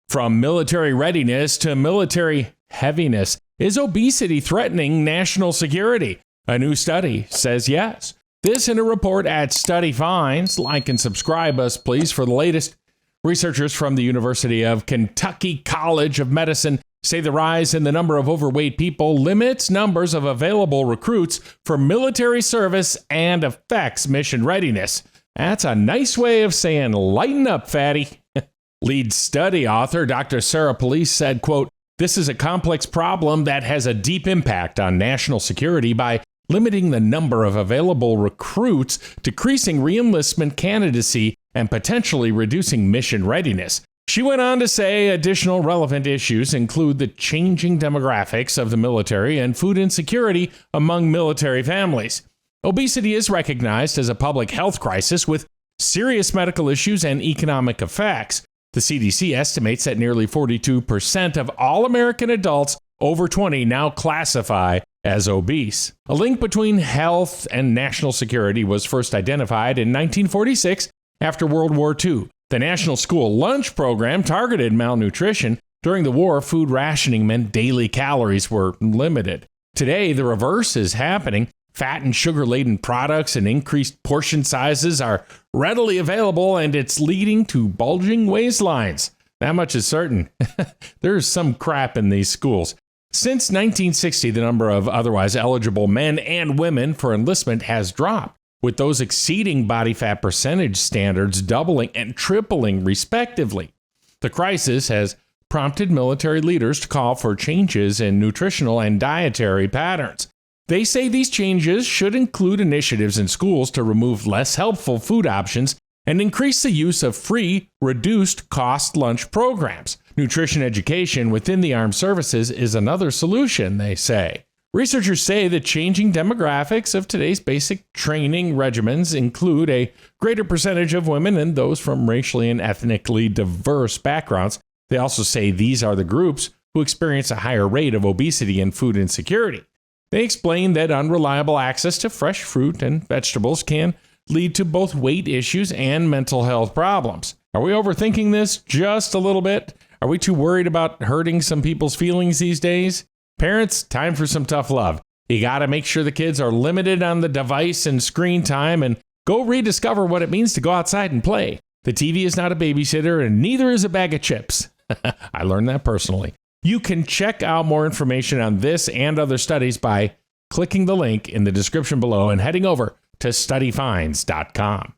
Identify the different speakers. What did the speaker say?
Speaker 1: From military readiness to military heaviness, is obesity threatening national security? A new study says yes. This in a report at StudyFinds. Like and subscribe us, please, for the latest. Researchers from the University of Kentucky College of Medicine say the rise in the number of overweight people limits numbers of available recruits for military service and affects mission readiness. That's a nice way of saying lighten up, fatty. Lead study author Dr. Sarah Police said, quote, "This is a complex problem that has a deep impact on national security by limiting the number of available recruits, decreasing re-enlistment candidacy, and potentially reducing mission readiness." She went on to say additional relevant issues include the changing demographics of the military and food insecurity among military families. Obesity is recognized as a public health crisis with serious medical issues and economic effects. The CDC estimates that nearly 42% of all American adults over 20 now classify as obese. A link between health and national security was first identified in 1946 after World War II. The National School Lunch Program targeted malnutrition. During the war, food rationing meant daily calories were limited. Today, the reverse is happening. Fat and sugar-laden products and increased portion sizes are readily available, and it's leading to bulging waistlines. That much is certain. There's some crap in these schools. Since 1960, the number of otherwise eligible men and women for enlistment has dropped, with those exceeding body fat percentage standards doubling and tripling respectively. The crisis has prompted military leaders to call for changes in nutritional and dietary patterns. They say these changes should include initiatives in schools to remove less helpful food options and increase the use of free, reduced-cost lunch programs. Nutrition education within the armed services is another solution, they say. Researchers say the changing demographics of today's basic training regimens include a greater percentage of women and those from racially and ethnically diverse backgrounds. They also say these are the groups who experience a higher rate of obesity and food insecurity. They explain that unreliable access to fresh fruit and vegetables can lead to both weight issues and mental health problems. Are we overthinking this just a little bit? Are we too worried about hurting some people's feelings these days? Parents, time for some tough love. You got to make sure the kids are limited on the device and screen time and go rediscover what it means to go outside and play. The TV is not a babysitter and neither is a bag of chips. I learned that personally. You can check out more information on this and other studies by clicking the link in the description below and heading over to StudyFinds.com.